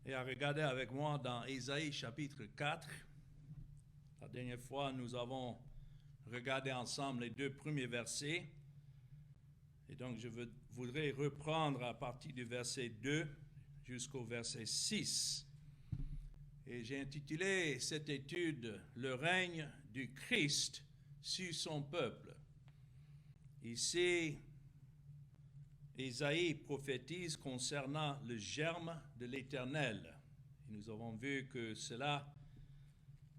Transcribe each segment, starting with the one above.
et à regarder avec moi dans Ésaïe chapitre 4. La dernière fois, nous avons regardé ensemble les deux premiers versets. Et donc, je voudrais reprendre à partir du verset 2 jusqu'au verset 6. Et j'ai intitulé cette étude « Le règne du Christ sur son peuple ». Ici, Ésaïe prophétise concernant le germe de l'Éternel. Nous avons vu que cela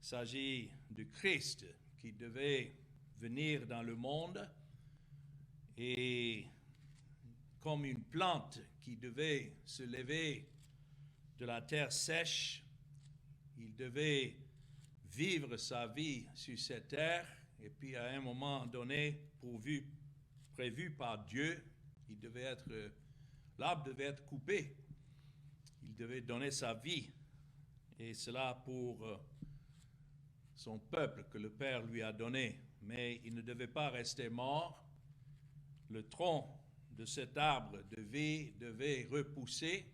s'agit du Christ qui devait venir dans le monde et comme une plante qui devait se lever de la terre sèche, il devait vivre sa vie sur cette terre et puis à un moment donné, prévu par Dieu, l'arbre devait être coupé. Il devait donner sa vie. Et cela pour son peuple que le Père lui a donné. Mais il ne devait pas rester mort. Le tronc de cet arbre de vie devait repousser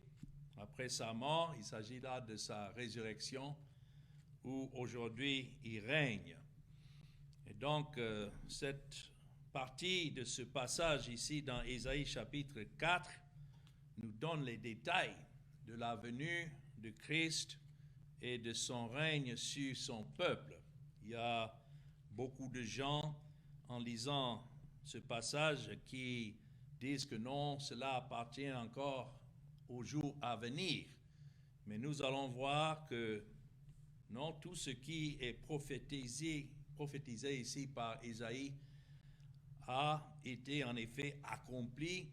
après sa mort. Il s'agit là de sa résurrection où aujourd'hui il règne. Et donc cette partie de ce passage ici dans Ésaïe chapitre 4 nous donne les détails de la venue de Christ et de son règne sur son peuple. Il y a beaucoup de gens en lisant ce passage qui disent que non, cela appartient encore au jour à venir. Mais nous allons voir que non, tout ce qui est prophétisé ici par Ésaïe a été en effet accompli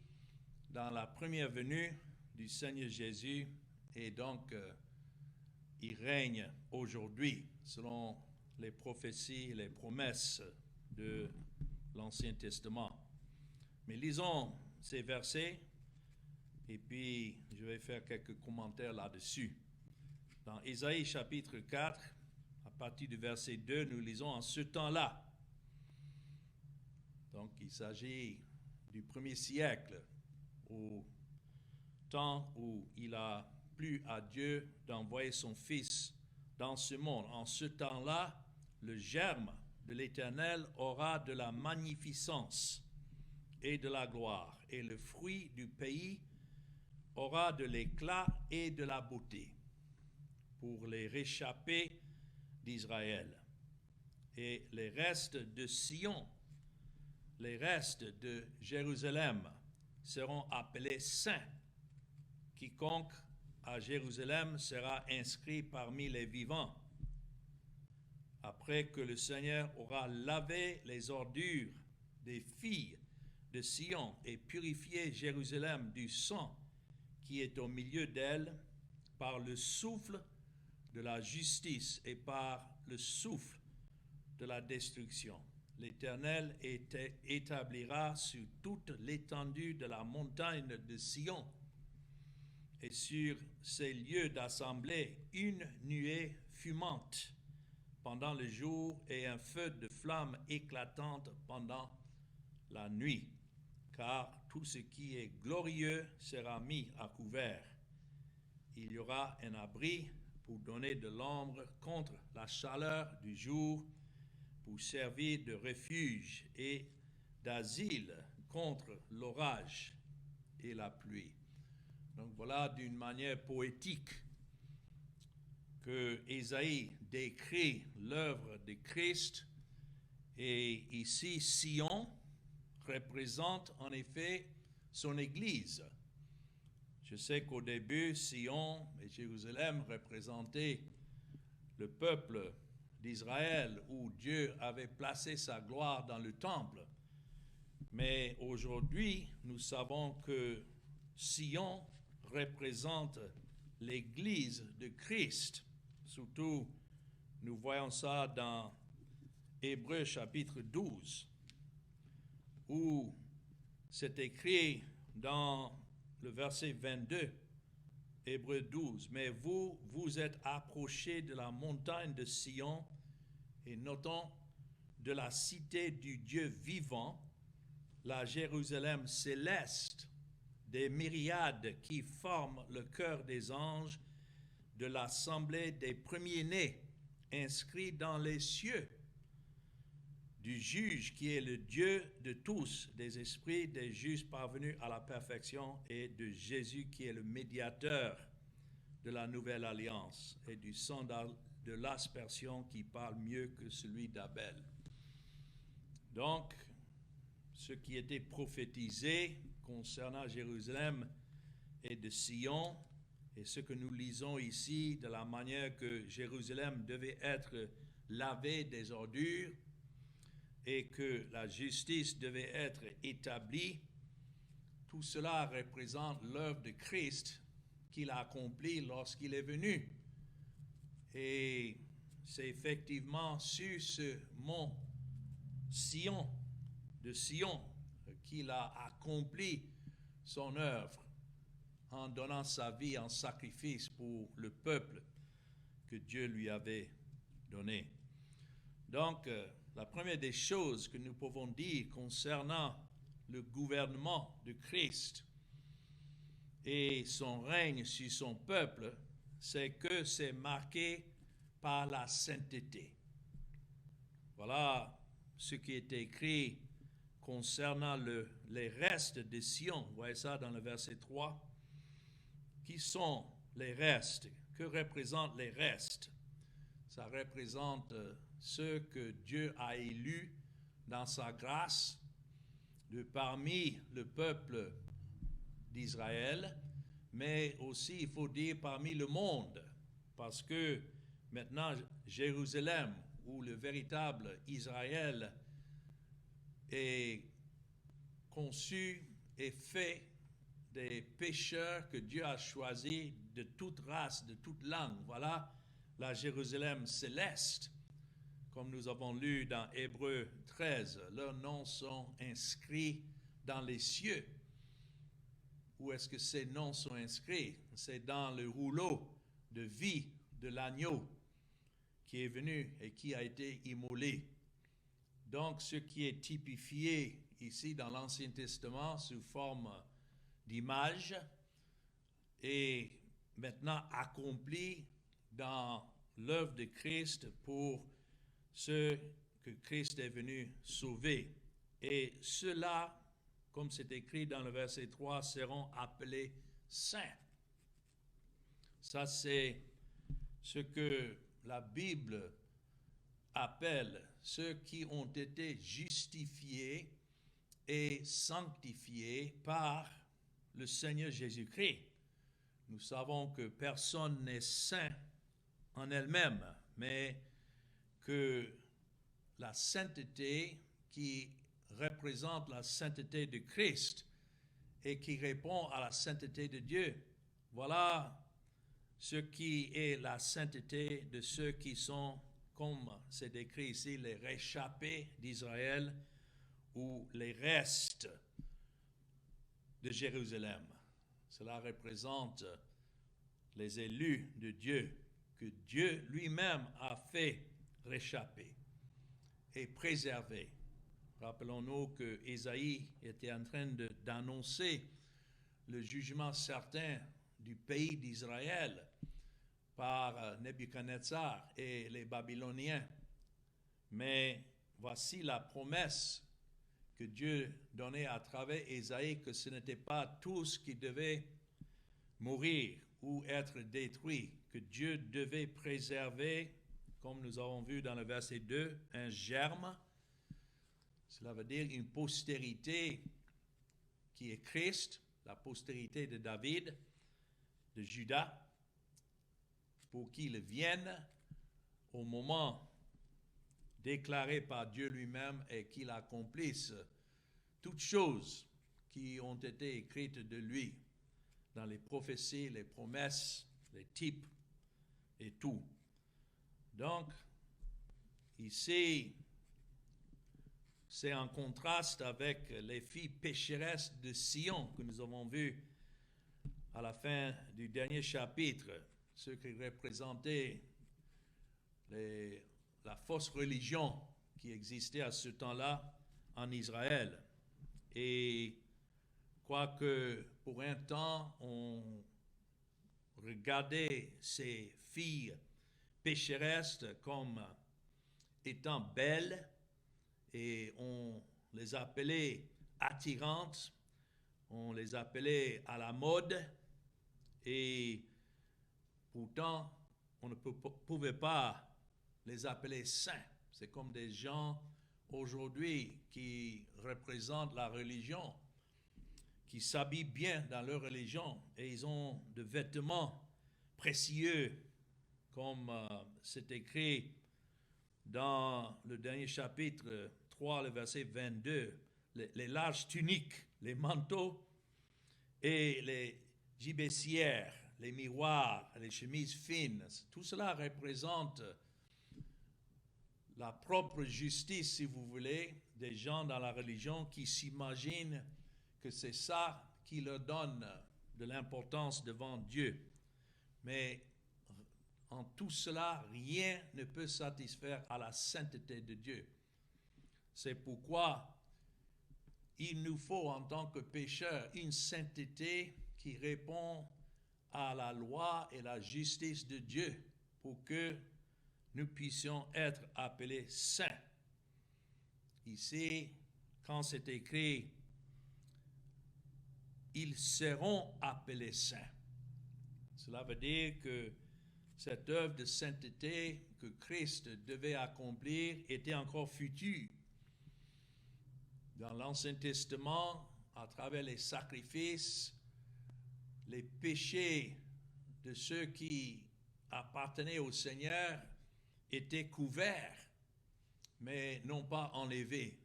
dans la première venue du Seigneur Jésus et donc il règne aujourd'hui selon les prophéties et les promesses de l'Ancien Testament. Mais lisons ces versets et puis je vais faire quelques commentaires là-dessus. Dans Ésaïe chapitre 4, à partir du verset 2, nous lisons « En ce temps-là ». Donc, il s'agit du premier siècle, au temps où il a plu à Dieu d'envoyer son Fils dans ce monde. En ce temps-là, le germe de l'Éternel aura de la magnificence et de la gloire, et le fruit du pays aura de l'éclat et de la beauté pour les réchappés d'Israël. Et les restes de Sion, les restes de Jérusalem seront appelés saints. Quiconque à Jérusalem sera inscrit parmi les vivants. Après que le Seigneur aura lavé les ordures des filles de Sion et purifié Jérusalem du sang qui est au milieu d'elle par le souffle de la justice et par le souffle de la destruction. L'Éternel établira sur toute l'étendue de la montagne de Sion et sur ces lieux d'assemblée une nuée fumante pendant le jour et un feu de flamme éclatante pendant la nuit, car tout ce qui est glorieux sera mis à couvert. Il y aura un abri pour donner de l'ombre contre la chaleur du jour, pour servir de refuge et d'asile contre l'orage et la pluie. Donc voilà d'une manière poétique que Ésaïe décrit l'œuvre de Christ. Et ici, Sion représente en effet son Église. Je sais qu'au début, Sion et Jérusalem représentaient le peuple d'Israël où Dieu avait placé sa gloire dans le temple. Mais aujourd'hui, nous savons que Sion représente l'Église de Christ. Surtout, nous voyons ça dans Hébreux chapitre 12, où c'est écrit dans le verset 22, Hébreux 12, « Mais vous, vous êtes approchés de la montagne de Sion, et notons de la cité du Dieu vivant, la Jérusalem céleste, des myriades qui forment le chœur des anges, de l'assemblée des premiers-nés inscrits dans les cieux, du juge qui est le Dieu de tous, des esprits des justes parvenus à la perfection, et de Jésus qui est le médiateur de la nouvelle alliance, et du sang de l'aspersion qui parle mieux que celui d'Abel. Donc, ce qui était prophétisé concernant Jérusalem et de Sion, et ce que nous lisons ici de la manière que Jérusalem devait être lavée des ordures et que la justice devait être établie, tout cela représente l'œuvre de Christ qu'il a accomplie lorsqu'il est venu. Et c'est effectivement sur ce mont Sion, de Sion, qu'il a accompli son œuvre en donnant sa vie en sacrifice pour le peuple que Dieu lui avait donné. Donc, la première des choses que nous pouvons dire concernant le gouvernement de Christ et son règne sur son peuple, c'est que c'est marqué par la sainteté. Voilà ce qui est écrit concernant les restes de Sion. Vous voyez ça dans le verset 3. Qui sont les restes? Que représentent les restes? Ça représente ceux que Dieu a élus dans sa grâce de parmi le peuple d'Israël, mais aussi, il faut dire, parmi le monde, parce que maintenant, Jérusalem, où le véritable Israël est conçu et fait des pécheurs que Dieu a choisis de toute race, de toute langue. Voilà la Jérusalem céleste, comme nous avons lu dans Hébreux 13. Leurs noms sont inscrits dans les cieux. Où est-ce que ces noms sont inscrits? C'est dans le rouleau de vie de l'agneau qui est venu et qui a été immolé. Donc, ce qui est typifié ici dans l'Ancien Testament sous forme d'image est maintenant accompli dans l'œuvre de Christ pour ceux que Christ est venu sauver. Et ceux-là, comme c'est écrit dans le verset 3, seront appelés saints. Ça, c'est ce que la Bible appelle ceux qui ont été justifiés et sanctifiés par le Seigneur Jésus-Christ. Nous savons que personne n'est saint en elle-même, mais que la sainteté qui représente la sainteté de Christ et qui répond à la sainteté de Dieu, voilà ce qui est la sainteté de ceux qui sont, comme c'est décrit ici, les réchappés d'Israël ou les restes de Jérusalem. Cela représente les élus de Dieu, que Dieu lui-même a fait réchapper et préserver. Rappelons-nous que Ésaïe était en train d'annoncer le jugement certain du pays d'Israël par Nebuchadnezzar et les Babyloniens. Mais voici la promesse que Dieu donnait à travers Ésaïe, que ce n'était pas tous qui devaient mourir ou être détruits, que Dieu devait préserver, comme nous avons vu dans le verset 2, un germe. Cela veut dire une postérité qui est Christ, la postérité de David, de Judas, pour qu'il vienne au moment déclaré par Dieu lui-même et qu'il accomplisse toutes choses qui ont été écrites de lui dans les prophéties, les promesses, les types et tout. Donc, ici, c'est en contraste avec les filles pécheresses de Sion que nous avons vues à la fin du dernier chapitre, ce qui représentait la fausse religion qui existait à ce temps-là en Israël. Et quoique pour un temps on regardaient ces filles pécheresses comme étant belles et on les appelait attirantes, on les appelait à la mode et pourtant on ne pouvait pas les appeler saints. C'est comme des gens aujourd'hui qui représentent la religion, qui s'habillent bien dans leur religion et ils ont de vêtements précieux comme c'est écrit dans le dernier chapitre 3, le verset 22, les larges tuniques, les manteaux et les gibecières, les miroirs, les chemises fines. Tout cela représente la propre justice, si vous voulez, des gens dans la religion qui s'imaginent que c'est ça qui leur donne de l'importance devant Dieu. Mais en tout cela, rien ne peut satisfaire à la sainteté de Dieu. C'est pourquoi il nous faut, en tant que pécheurs, une sainteté qui répond à la loi et la justice de Dieu pour que nous puissions être appelés saints. Ici, quand c'est écrit, ils seront appelés saints. Cela veut dire que cette œuvre de sainteté que Christ devait accomplir était encore future. Dans l'Ancien Testament, à travers les sacrifices, les péchés de ceux qui appartenaient au Seigneur étaient couverts, mais non pas enlevés.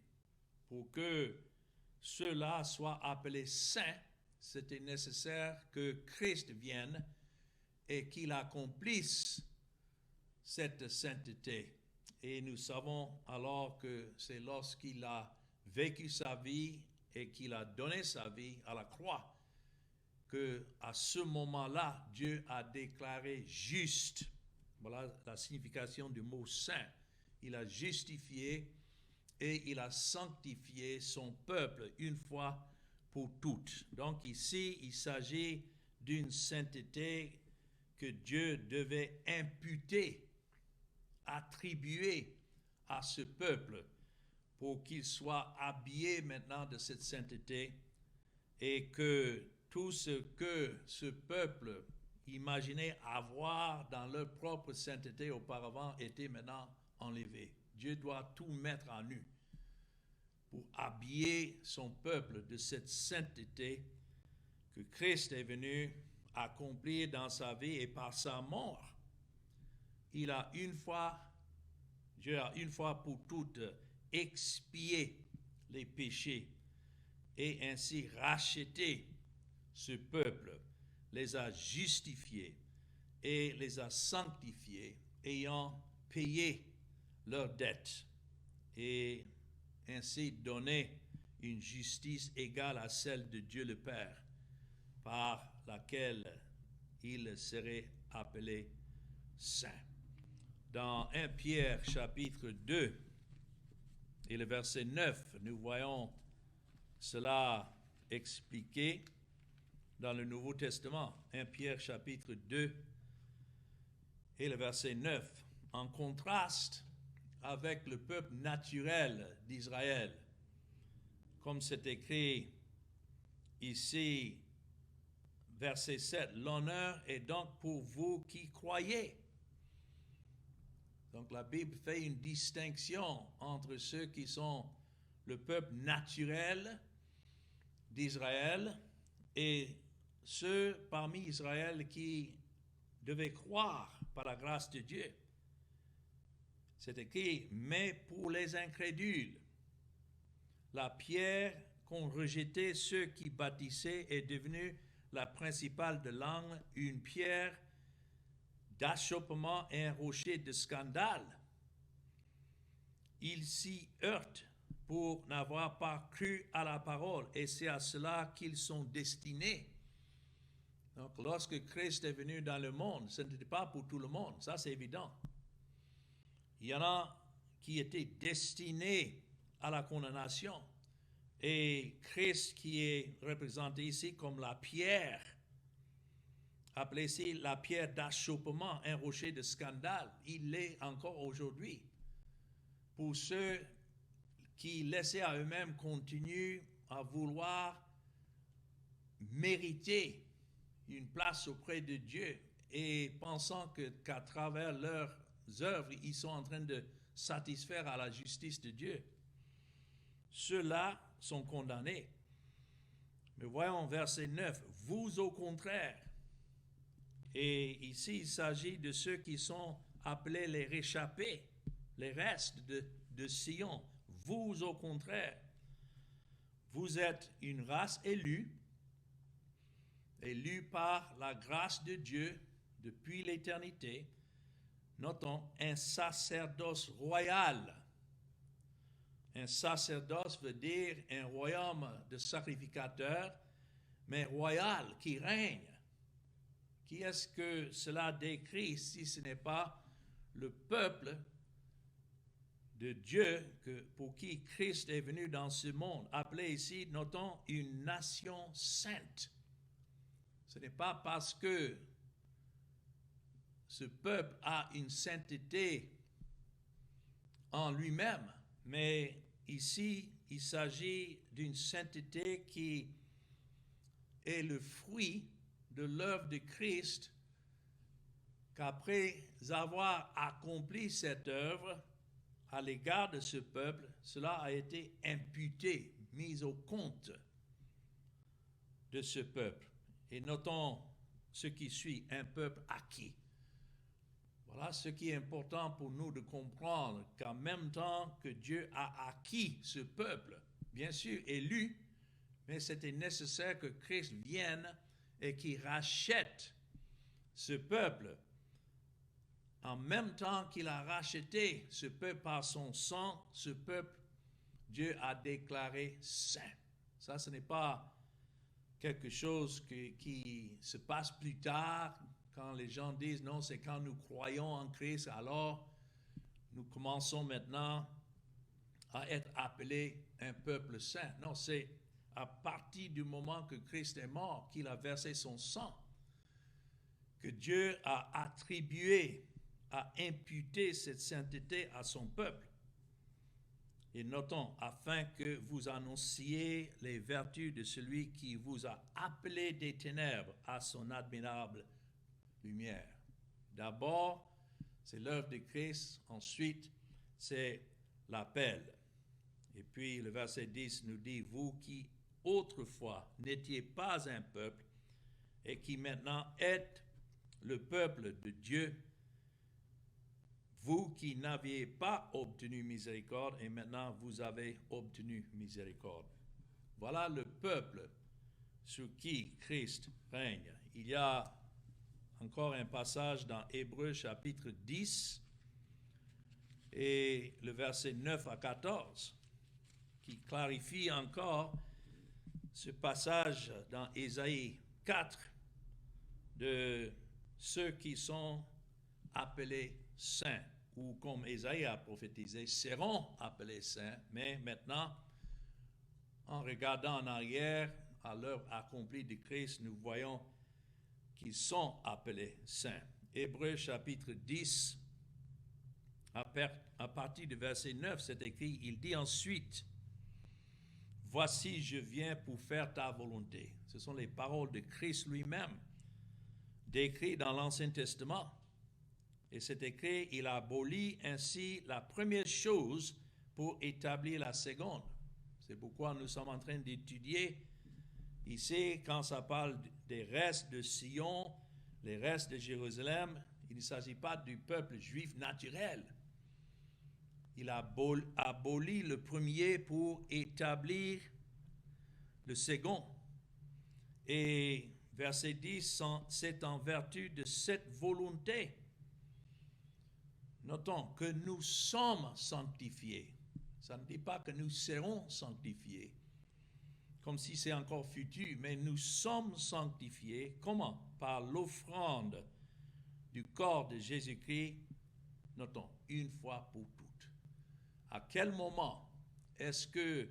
Pour que ceux-là soient appelés saints, c'était nécessaire que Christ vienne et qu'il accomplisse cette sainteté. Et nous savons alors que c'est lorsqu'il a vécu sa vie et qu'il a donné sa vie à la croix que à ce moment-là, Dieu a déclaré juste. Voilà la signification du mot saint. Il a justifié et il a sanctifié son peuple une fois pour toutes. Donc ici, il s'agit d'une sainteté que Dieu devait imputer, attribuer à ce peuple pour qu'il soit habillé maintenant de cette sainteté et que tout ce que ce peuple imaginait avoir dans leur propre sainteté auparavant était maintenant enlevé. Dieu doit tout mettre en nu pour habiller son peuple de cette sainteté que Christ est venu accomplir dans sa vie et par sa mort. Dieu a une fois pour toutes expié les péchés et ainsi racheté ce peuple, les a justifiés et les a sanctifiés, ayant payé leurs dettes et ainsi donné une justice égale à celle de Dieu le Père, par laquelle il serait appelé saint. Dans 1 Pierre chapitre 2 et le verset 9, nous voyons cela expliqué dans le Nouveau Testament. 1 Pierre chapitre 2 et le verset 9, en contraste avec le peuple naturel d'Israël, comme c'est écrit ici, verset 7, l'honneur est donc pour vous qui croyez. Donc la Bible fait une distinction entre ceux qui sont le peuple naturel d'Israël et ceux parmi Israël qui devaient croire par la grâce de Dieu. C'est écrit, mais pour les incrédules, la pierre qu'ont rejetée ceux qui bâtissaient est devenue la principale de l'angle, une pierre d'achoppement et un rocher de scandale. Ils s'y heurtent pour n'avoir pas cru à la parole, et c'est à cela qu'ils sont destinés. Donc, lorsque Christ est venu dans le monde, ce n'était pas pour tout le monde, ça c'est évident. Il y en a qui étaient destinés à la condamnation, et Christ qui est représenté ici comme la pierre appelé ici la pierre d'achoppement, un rocher de scandale. Il l'est encore aujourd'hui. Pour ceux qui, laissés à eux-mêmes, continuent à vouloir mériter une place auprès de Dieu et pensant qu'à travers leurs œuvres, ils sont en train de satisfaire à la justice de Dieu. Ceux-là sont condamnés. Mais voyons verset 9. Vous au contraire. Et ici, il s'agit de ceux qui sont appelés les réchappés, les restes de Sion. Vous au contraire. Vous êtes une race élue par la grâce de Dieu depuis l'éternité. Notons, un sacerdoce royal. Un sacerdoce veut dire un royaume de sacrificateurs, mais royal, qui règne. Qui est-ce que cela décrit si ce n'est pas le peuple de Dieu pour qui Christ est venu dans ce monde, appelé ici, notons, une nation sainte. Ce n'est pas parce que ce peuple a une sainteté en lui-même, mais ici, il s'agit d'une sainteté qui est le fruit de l'œuvre de Christ, qu'après avoir accompli cette œuvre à l'égard de ce peuple, cela a été imputé, mis au compte de ce peuple. Et notons ce qui suit, un peuple acquis. Voilà ce qui est important pour nous de comprendre, qu'en même temps que Dieu a acquis ce peuple, bien sûr élu, mais c'était nécessaire que Christ vienne et qu'il rachète ce peuple. En même temps qu'il a racheté ce peuple par son sang, ce peuple, Dieu a déclaré saint. Ça, ce n'est pas quelque chose qui se passe plus tard, quand les gens disent non, c'est quand nous croyons en Christ, alors nous commençons maintenant à être appelés un peuple saint. Non, c'est à partir du moment que Christ est mort, qu'il a versé son sang, que Dieu a attribué, a imputé cette sainteté à son peuple. Et notons, afin que vous annonciez les vertus de celui qui vous a appelé des ténèbres à son admirable lumière. D'abord, c'est l'œuvre de Christ. Ensuite, c'est l'appel. Et puis, le verset 10 nous dit, vous qui autrefois n'étiez pas un peuple et qui maintenant êtes le peuple de Dieu, vous qui n'aviez pas obtenu miséricorde et maintenant vous avez obtenu miséricorde. Voilà le peuple sur qui Christ règne. Il y a encore un passage dans Hébreux chapitre 10 et le verset 9 à 14 qui clarifie encore ce passage dans Ésaïe 4 de ceux qui sont appelés saints, ou comme Ésaïe a prophétisé, seront appelés saints, mais maintenant, en regardant en arrière à l'œuvre accomplie de Christ, nous voyons qu'ils sont appelés saints. Hébreux chapitre 10, à partir du verset 9, c'est écrit, il dit ensuite, « Voici, je viens pour faire ta volonté. » Ce sont les paroles de Christ lui-même, décrites dans l'Ancien Testament. Et c'est écrit, il abolit ainsi la première chose pour établir la seconde. C'est pourquoi nous sommes en train d'étudier ici, quand ça parle des restes de Sion, les restes de Jérusalem, il ne s'agit pas du peuple juif naturel. Il a aboli le premier pour établir le second. Et verset 10, c'est en vertu de cette volonté. Notons que nous sommes sanctifiés. Ça ne dit pas que nous serons sanctifiés, comme si c'est encore futur, mais nous sommes sanctifiés. Comment? Par l'offrande du corps de Jésus-Christ, notons, une fois pour toutes. À quel moment est-ce que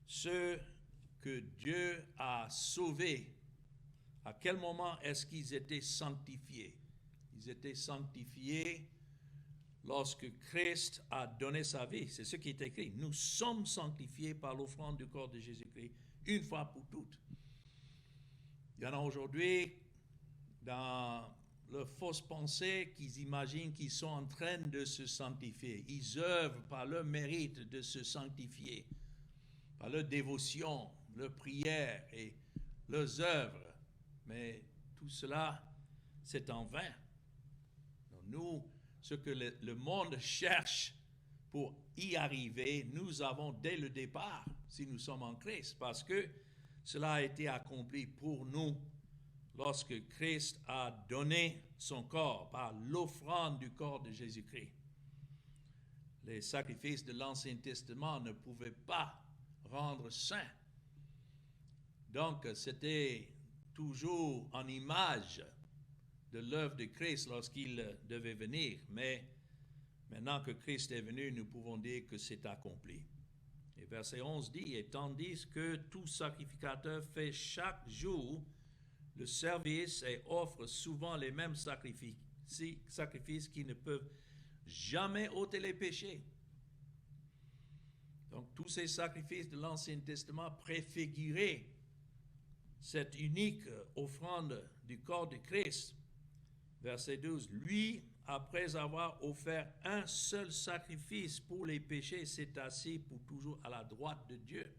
ceux que Dieu a sauvés À quel moment est-ce qu'ils étaient sanctifiés? Ils étaient sanctifiés lorsque Christ a donné sa vie. C'est ce qui est écrit. Nous sommes sanctifiés par l'offrande du corps de Jésus-Christ, une fois pour toutes. Il y en a aujourd'hui dans leur fausse pensée qu'ils imaginent qu'ils sont en train de se sanctifier. Ils œuvrent par leur mérite de se sanctifier, par leur dévotion, leur prière et leurs œuvres. Mais tout cela, c'est en vain. Donc nous, ce que le monde cherche pour y arriver, nous avons dès le départ, si nous sommes en Christ, parce que cela a été accompli pour nous lorsque Christ a donné son corps par l'offrande du corps de Jésus-Christ. Les sacrifices de l'Ancien Testament ne pouvaient pas rendre saint. Donc, c'était toujours en image de l'œuvre de Christ lorsqu'il devait venir. Mais maintenant que Christ est venu, nous pouvons dire que c'est accompli. Et verset 11 dit, « Et tandis que tout sacrificateur fait chaque jour le service et offre souvent les mêmes sacrifices qui ne peuvent jamais ôter les péchés. » Donc tous ces sacrifices de l'Ancien Testament préfiguraient cette unique offrande du corps de Christ. Verset 12, « Lui, après avoir offert un seul sacrifice pour les péchés, s'est assis pour toujours à la droite de Dieu. »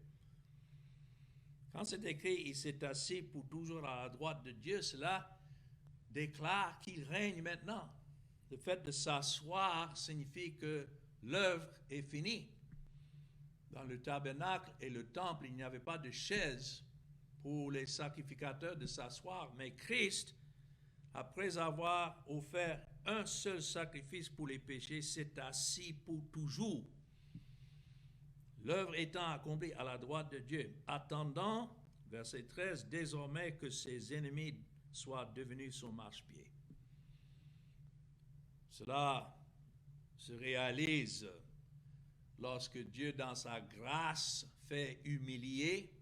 Quand c'est écrit « il s'est assis pour toujours à la droite de Dieu », cela déclare qu'il règne maintenant. Le fait de s'asseoir signifie que l'œuvre est finie. Dans le tabernacle et le temple, il n'y avait pas de chaise pour les sacrificateurs de s'asseoir, mais Christ, après avoir offert un seul sacrifice pour les péchés, s'est assis pour toujours. L'œuvre étant accomplie à la droite de Dieu, attendant, verset 13, désormais que ses ennemis soient devenus son marchepied. Cela se réalise lorsque Dieu, dans sa grâce, fait humilier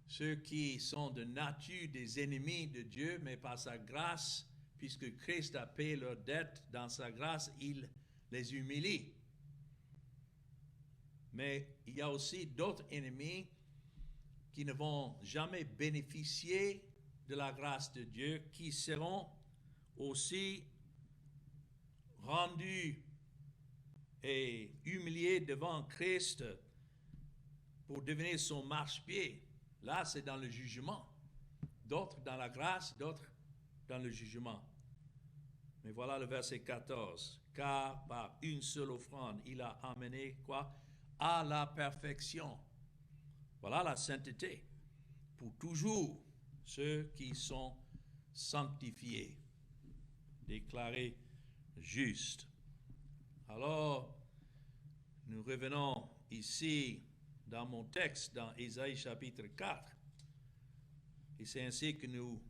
ceux qui sont de nature des ennemis de Dieu, mais par sa grâce, puisque Christ a payé leur dette, dans sa grâce, il les humilie. Mais il y a aussi d'autres ennemis qui ne vont jamais bénéficier de la grâce de Dieu, qui seront aussi rendus et humiliés devant Christ pour devenir son marchepied. Là, c'est dans le jugement. D'autres dans la grâce, d'autres dans le jugement. Mais voilà le verset 14. « Car par une seule offrande, il a amené quoi? À la perfection. » Voilà la sainteté. Pour toujours, ceux qui sont sanctifiés, déclarés justes. Alors, nous revenons ici dans mon texte, dans Ésaïe chapitre 4. Et c'est ainsi que nous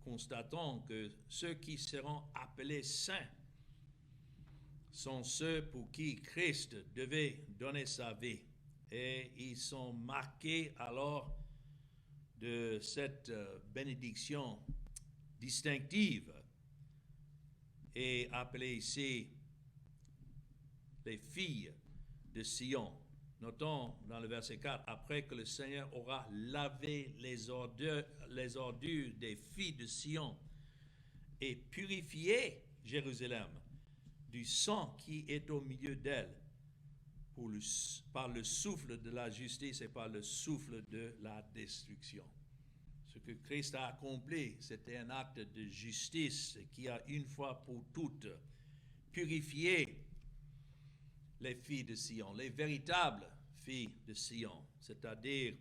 constatons que ceux qui seront appelés saints sont ceux pour qui Christ devait donner sa vie. Et ils sont marqués alors de cette bénédiction distinctive et appelés ici les filles de Sion. Notons dans le verset 4, après que le Seigneur aura lavé les ordures des filles de Sion et purifié Jérusalem du sang qui est au milieu d'elle par le souffle de la justice et par le souffle de la destruction. Ce que Christ a accompli, c'était un acte de justice qui a une fois pour toutes purifié les filles de Sion, les véritables filles de Sion, c'est-à-dire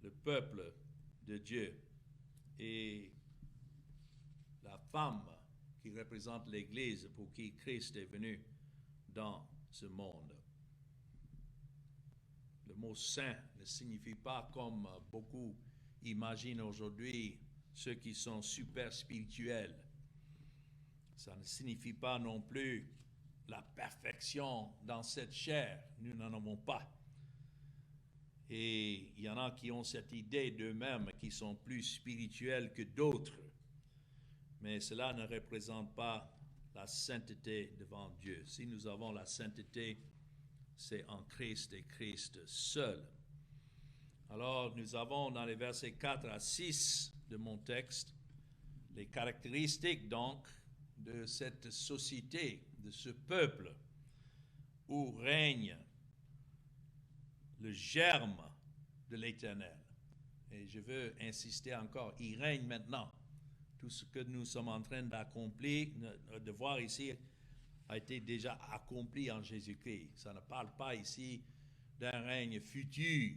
le peuple de Dieu et la femme qui représente l'Église pour qui Christ est venu dans ce monde. Le mot saint ne signifie pas, comme beaucoup imaginent aujourd'hui, ceux qui sont super spirituels. Ça ne signifie pas non plus la perfection dans cette chair. Nous n'en avons pas. Et il y en a qui ont cette idée d'eux-mêmes qui sont plus spirituels que d'autres. Mais cela ne représente pas la sainteté devant Dieu. Si nous avons la sainteté, c'est en Christ et Christ seul. Alors, nous avons dans les versets 4 à 6 de mon texte les caractéristiques donc de cette société, de ce peuple où règne le germe de l'Éternel. Et je veux insister encore, il règne maintenant. Tout ce que nous sommes en train d'accomplir, de voir ici, a été déjà accompli en Jésus-Christ. Ça ne parle pas ici d'un règne futur,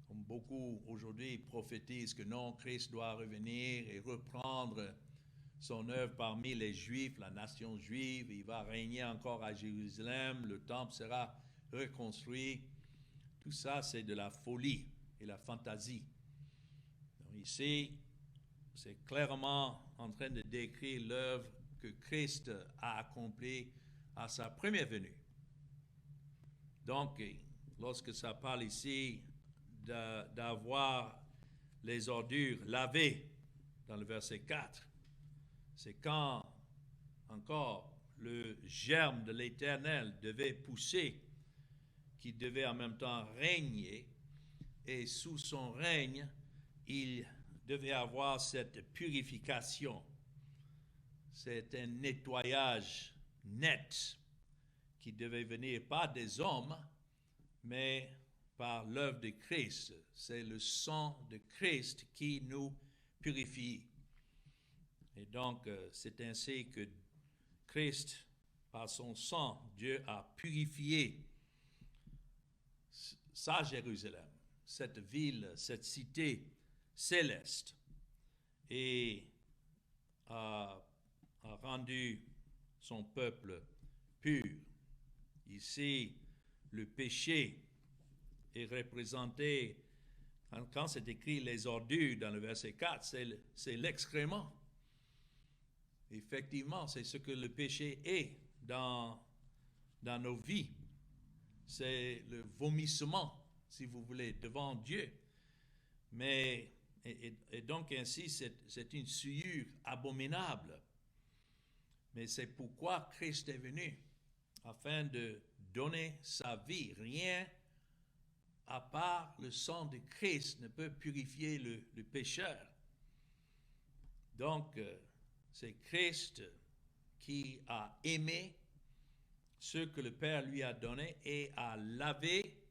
comme beaucoup aujourd'hui prophétisent que non, Christ doit revenir et reprendre son œuvre parmi les Juifs, la nation juive. Il va régner encore à Jérusalem, le temple sera reconstruit. Tout ça, c'est de la folie et la fantaisie. Donc ici, c'est clairement en train de décrire l'œuvre que Christ a accomplie à sa première venue. Donc, lorsque ça parle ici d'avoir les ordures lavées dans le verset 4, c'est quand encore le germe de l'Éternel devait pousser, qui devait en même temps régner, et sous son règne, il devait avoir cette purification. C'est un nettoyage net qui devait venir pas des hommes, mais par l'œuvre de Christ. C'est le sang de Christ qui nous purifie. Et donc, c'est ainsi que Christ, par son sang, Dieu a purifié sa Jérusalem, cette ville, cette cité céleste, et a rendu son peuple pur. Ici, le péché est représenté, quand c'est écrit les ordures dans le verset 4, c'est l'excrément. Effectivement, c'est ce que le péché est dans nos vies. C'est le vomissement, si vous voulez, devant Dieu. Mais, et donc ainsi, c'est une souillure abominable. Mais c'est pourquoi Christ est venu, afin de donner sa vie. Rien à part le sang de Christ ne peut purifier le pécheur. Donc, c'est Christ qui a aimé ce que le Père lui a donné et a lavé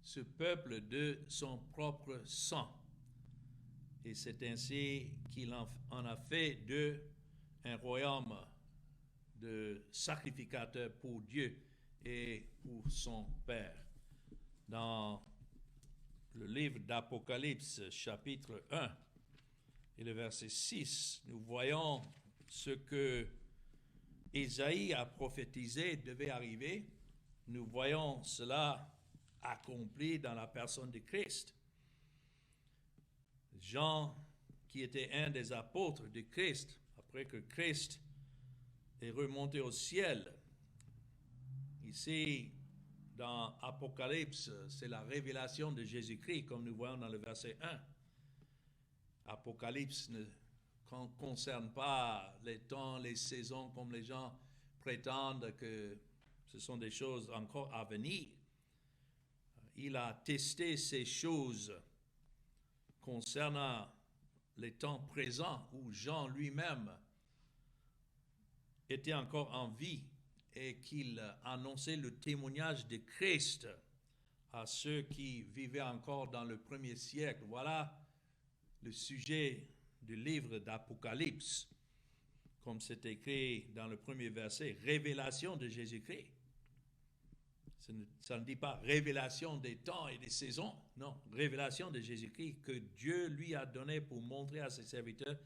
ce peuple de son propre sang. Et c'est ainsi qu'il en a fait d'eux un royaume de sacrificateurs pour Dieu et pour son Père. Dans le livre d'Apocalypse, chapitre 1, et le verset 6, nous voyons ce que Ésaïe a prophétisé devait arriver. Nous voyons cela accompli dans la personne de Christ. Jean, qui était un des apôtres de Christ, après que Christ est remonté au ciel, ici, dans Apocalypse, c'est la révélation de Jésus-Christ, comme nous voyons dans le verset 1. Apocalypse ne concerne pas les temps, les saisons, comme les gens prétendent que ce sont des choses encore à venir. Il a testé ces choses concernant les temps présents où Jean lui-même était encore en vie et qu'il annonçait le témoignage de Christ à ceux qui vivaient encore dans le premier siècle. Voilà le sujet du livre d'Apocalypse, comme c'est écrit dans le premier verset, révélation de Jésus-Christ. Ça ne dit pas révélation des temps et des saisons, non, révélation de Jésus-Christ que Dieu lui a donné pour montrer à ses serviteurs,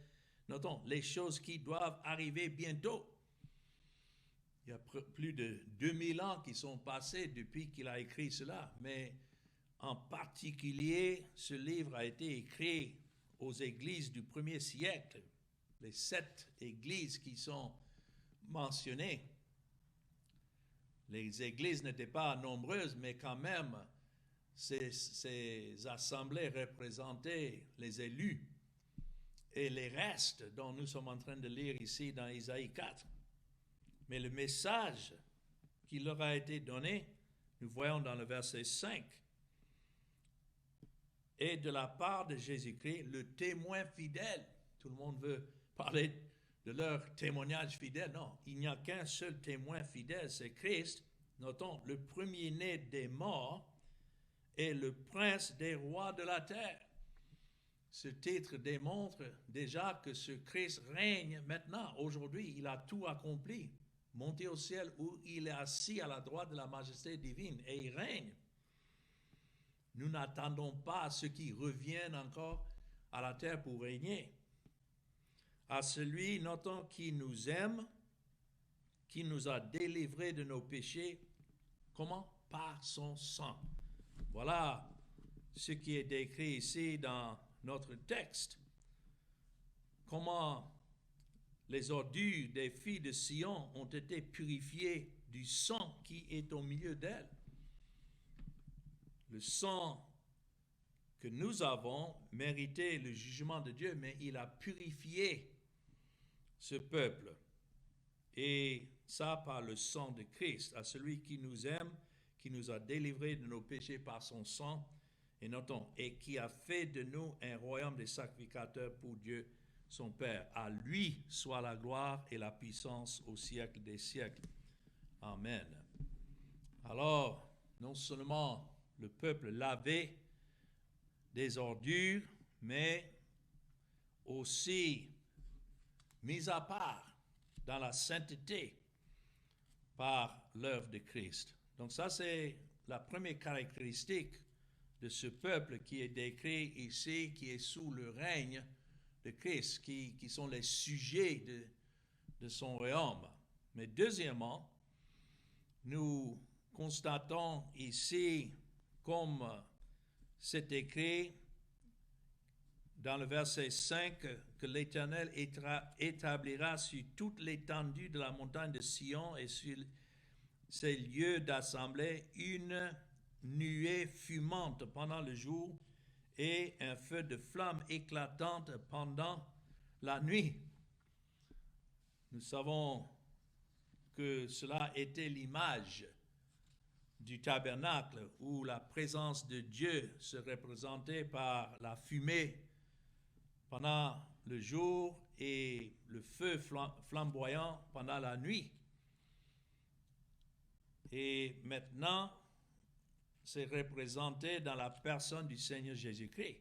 notons, les choses qui doivent arriver bientôt. Il y a plus de 2000 ans qui sont passés depuis qu'il a écrit cela, mais en particulier, ce livre a été écrit aux églises du premier siècle, les 7 églises qui sont mentionnées. Les églises n'étaient pas nombreuses, mais quand même, ces assemblées représentaient les élus et les restes dont nous sommes en train de lire ici dans Isaïe 4. Mais le message qui leur a été donné, nous voyons dans le verset 5, est de la part de Jésus-Christ, le témoin fidèle. Tout le monde veut parler de leur témoignage fidèle. Non, il n'y a qu'un seul témoin fidèle, c'est Christ. Notons, le premier-né des morts et le prince des rois de la terre. Ce titre démontre déjà que ce Christ règne maintenant. Aujourd'hui, il a tout accompli, monté au ciel où il est assis à la droite de la majesté divine et il règne. Nous n'attendons pas ceux qui reviennent encore à la terre pour régner. À celui, notons, qui nous aime, qui nous a délivrés de nos péchés. Comment? Par son sang. Voilà ce qui est décrit ici dans notre texte. Comment les ordures des filles de Sion ont été purifiées du sang qui est au milieu d'elles. Le sang que nous avons mérité le jugement de Dieu, mais il a purifié ce peuple. Et ça par le sang de Christ, à celui qui nous aime, qui nous a délivrés de nos péchés par son sang, et notons, et qui a fait de nous un royaume de sacrificateurs pour Dieu, son Père. À lui soit la gloire et la puissance au siècle des siècles. Amen. Alors, non seulement le peuple lavait des ordures, mais aussi mis à part dans la sainteté par l'œuvre de Christ. Donc ça, c'est la première caractéristique de ce peuple qui est décrit ici, qui est sous le règne de Christ, qui sont les sujets de son royaume. Mais deuxièmement, nous constatons ici, comme c'est écrit dans le verset 5, que l'Éternel établira sur toute l'étendue de la montagne de Sion et sur ces lieux d'assemblée une nuée fumante pendant le jour et un feu de flamme éclatante pendant la nuit. Nous savons que cela était l'image du tabernacle où la présence de Dieu se représentait par la fumée pendant le jour et le feu flamboyant pendant la nuit. Et maintenant, c'est représenté dans la personne du Seigneur Jésus-Christ.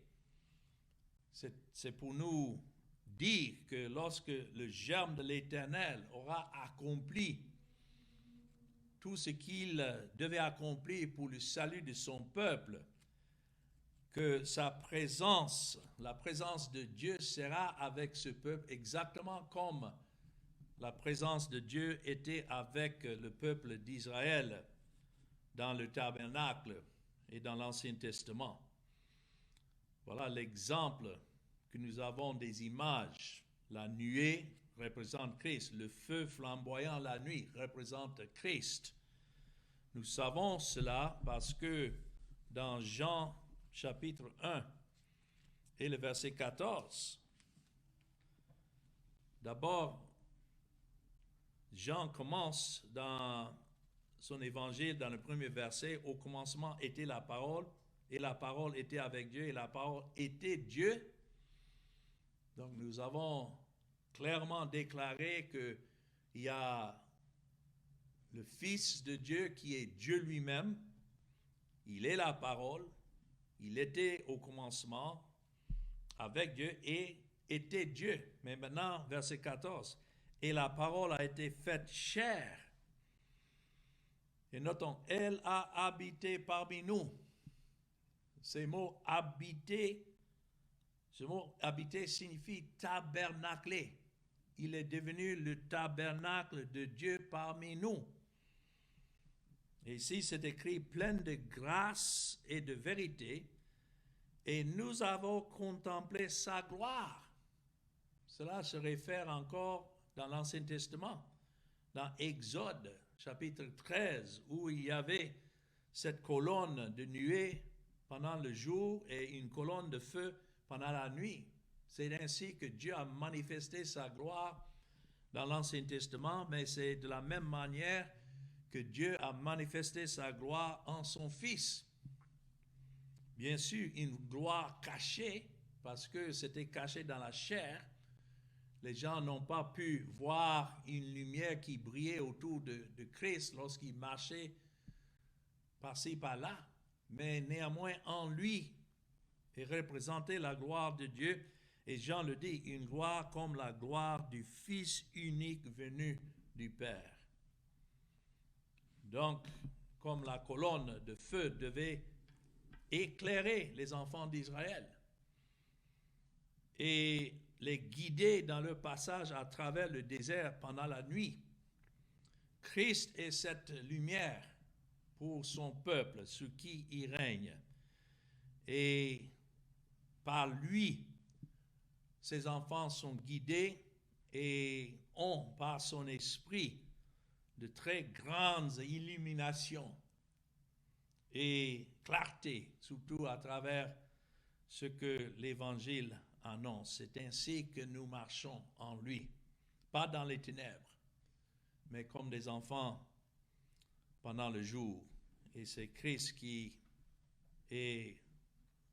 C'est pour nous dire que lorsque le germe de l'Éternel aura accompli tout ce qu'il devait accomplir pour le salut de son peuple, que sa présence, la présence de Dieu sera avec ce peuple exactement comme la présence de Dieu était avec le peuple d'Israël dans le tabernacle et dans l'Ancien Testament. Voilà l'exemple que nous avons des images. La nuée représente Christ, le feu flamboyant la nuit représente Christ. Nous savons cela parce que dans Jean chapitre 1 et le verset 14, d'abord, Jean commence dans son évangile, dans le premier verset, au commencement était la parole, et la parole était avec Dieu, et la parole était Dieu. Donc nous avons clairement déclaré qu'il y a le Fils de Dieu qui est Dieu lui-même. Il est la parole, il était au commencement avec Dieu et était Dieu. Mais maintenant, verset 14, et la parole a été faite chair. Et notons, elle a habité parmi nous. Ces mots habiter, ce mot habiter signifie tabernacler. Il est devenu le tabernacle de Dieu parmi nous. Et ici, c'est écrit plein de grâce et de vérité. Et nous avons contemplé sa gloire. Cela se réfère encore dans l'Ancien Testament, dans Exode, chapitre 13, où il y avait cette colonne de nuée pendant le jour et une colonne de feu pendant la nuit. C'est ainsi que Dieu a manifesté sa gloire dans l'Ancien Testament, mais c'est de la même manière que Dieu a manifesté sa gloire en son Fils. Bien sûr, une gloire cachée, parce que c'était caché dans la chair. Les gens n'ont pas pu voir une lumière qui brillait autour de Christ lorsqu'il marchait par-ci, par-là. Mais néanmoins, en lui est représentée la gloire de Dieu. Et Jean le dit, une gloire comme la gloire du Fils unique venu du Père. Donc, comme la colonne de feu devait éclairer les enfants d'Israël et les guider dans leur passage à travers le désert pendant la nuit, Christ est cette lumière pour son peuple, sur qui il règne. Et par lui, ses enfants sont guidés et ont, par son esprit, de très grandes illuminations et clarté, surtout à travers ce que l'Évangile annonce. C'est ainsi que nous marchons en lui, pas dans les ténèbres, mais comme des enfants pendant le jour. Et c'est Christ qui est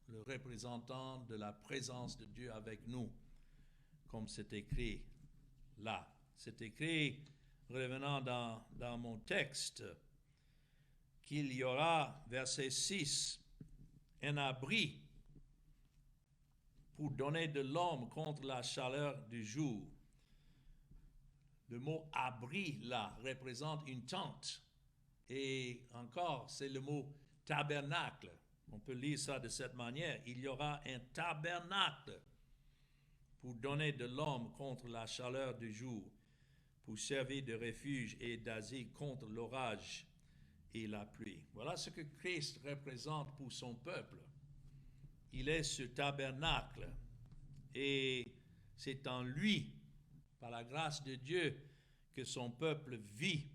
le représentant de la présence de Dieu avec nous, comme c'est écrit là. C'est écrit, revenant dans mon texte, qu'il y aura, verset 6, un abri pour donner de l'ombre contre la chaleur du jour. Le mot abri là représente une tente. Et encore, c'est le mot tabernacle. On peut lire ça de cette manière. Il y aura un tabernacle pour donner de l'ombre contre la chaleur du jour, pour servir de refuge et d'asile contre l'orage et la pluie. Voilà ce que Christ représente pour son peuple. Il est ce tabernacle et c'est en lui, par la grâce de Dieu, que son peuple vit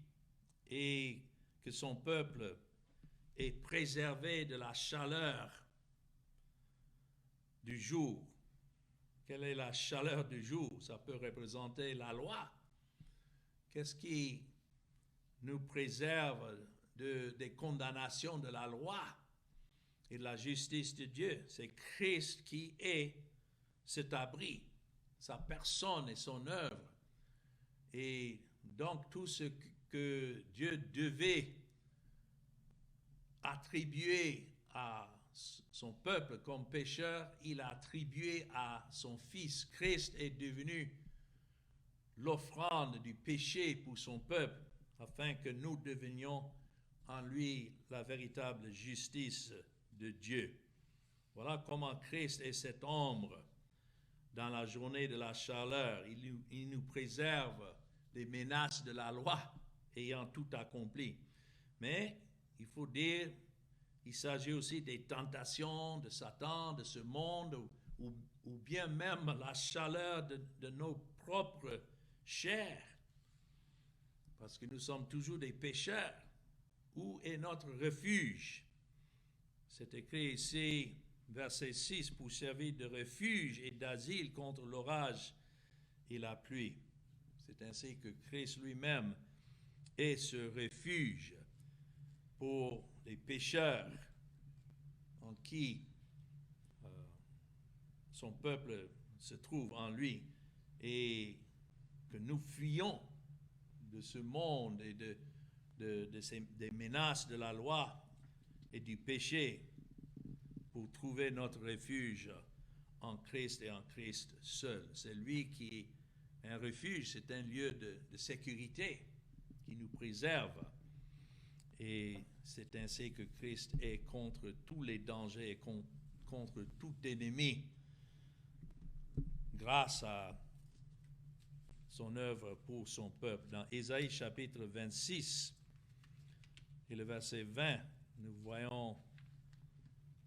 et que son peuple est préservé de la chaleur du jour. Quelle est la chaleur du jour? Ça peut représenter la loi. Qu'est-ce qui nous préserve des condamnations de la loi et de la justice de Dieu? C'est Christ qui est cet abri, sa personne et son œuvre. Et donc tout ce que Dieu devait attribuer à son peuple comme pécheur, il a attribué à son Fils. Christ est devenu l'offrande du péché pour son peuple, afin que nous devenions en lui la véritable justice de Dieu. Voilà comment Christ est cette ombre dans la journée de la chaleur. Il nous préserve des menaces de la loi, ayant tout accompli. Mais il faut dire, il s'agit aussi des tentations de Satan, de ce monde, ou bien même la chaleur de nos propres chairs, parce que nous sommes toujours des pécheurs. Où est notre refuge? C'est écrit ici, verset 6, pour servir de refuge et d'asile contre l'orage et la pluie. C'est ainsi que Christ lui-même est ce refuge pour les pécheurs en qui son peuple se trouve en lui, et que nous fuyons de ce monde et des menaces de la loi et du péché pour trouver notre refuge en Christ et en Christ seul. C'est lui qui est un refuge, c'est un lieu de sécurité qui nous préserve. Et c'est ainsi que Christ est contre tous les dangers et contre tout ennemi, grâce à son œuvre pour son peuple. Dans Ésaïe chapitre 26 et le verset 20, nous voyons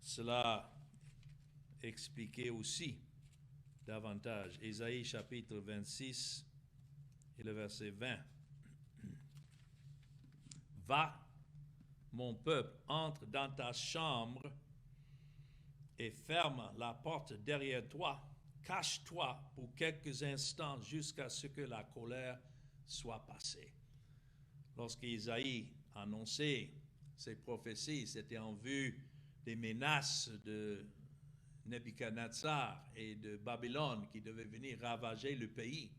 cela expliqué aussi davantage. Ésaïe chapitre 26 et le verset 20. Va, mon peuple, entre dans ta chambre et ferme la porte derrière toi. Cache-toi pour quelques instants jusqu'à ce que la colère soit passée. Lorsqu'Isaïe annonçait ces prophéties, c'était en vue des menaces de Nebuchadnezzar et de Babylone qui devaient venir ravager le pays.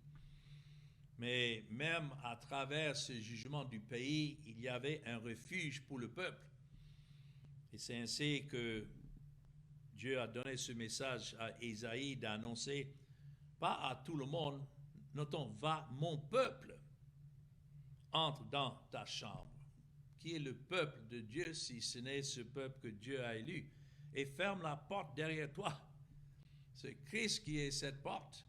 Mais même à travers ce jugement du pays, il y avait un refuge pour le peuple. Et c'est ainsi que Dieu a donné ce message à Isaïe d'annoncer, pas à tout le monde, notons, va, mon peuple, entre dans ta chambre. Qui est le peuple de Dieu si ce n'est ce peuple que Dieu a élu? Et ferme la porte derrière toi. C'est Christ qui est cette porte.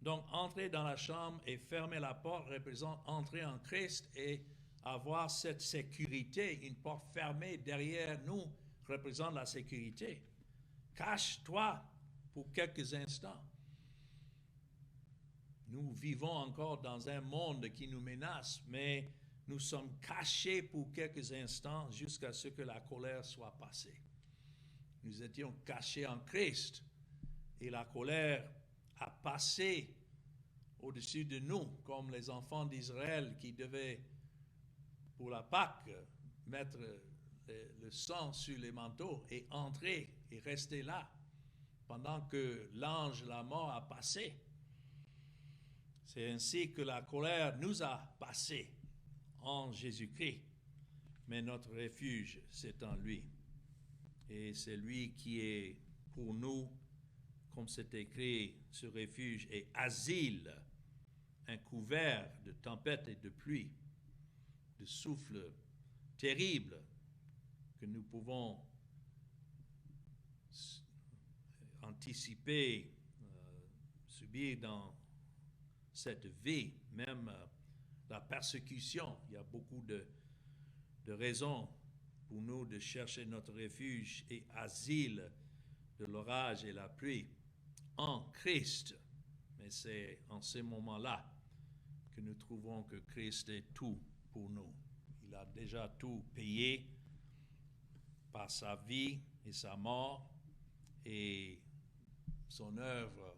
Donc, entrer dans la chambre et fermer la porte représente entrer en Christ et avoir cette sécurité. Une porte fermée derrière nous représente la sécurité. Cache-toi pour quelques instants. Nous vivons encore dans un monde qui nous menace, mais nous sommes cachés pour quelques instants jusqu'à ce que la colère soit passée. Nous étions cachés en Christ et la colère a passé au-dessus de nous, comme les enfants d'Israël qui devaient, pour la Pâque, mettre le sang sur les manteaux et entrer et rester là pendant que l'ange de la mort a passé. C'est ainsi que la colère nous a passé en Jésus-Christ, mais notre refuge, c'est en lui. Et c'est lui qui est pour nous, comme c'est écrit, ce refuge est asile, un couvert de tempêtes et de pluie, de souffles terribles que nous pouvons anticiper, subir dans cette vie, même la persécution. Il y a beaucoup de raisons pour nous de chercher notre refuge et asile de l'orage et la pluie en Christ. Mais c'est en ces moments-là que nous trouvons que Christ est tout pour nous. Il a déjà tout payé par sa vie et sa mort, et son œuvre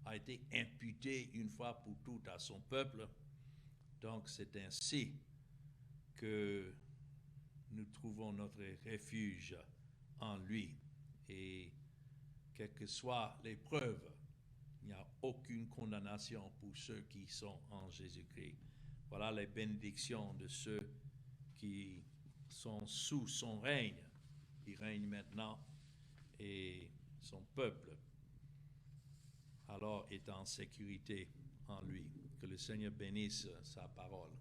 a été imputée une fois pour toutes à son peuple. Donc c'est ainsi que nous trouvons notre refuge en lui. Et quelles que soient les preuves, il n'y a aucune condamnation pour ceux qui sont en Jésus-Christ. Voilà les bénédictions de ceux qui sont sous son règne. Il règne maintenant et son peuple alors est en sécurité en lui. Que le Seigneur bénisse sa parole.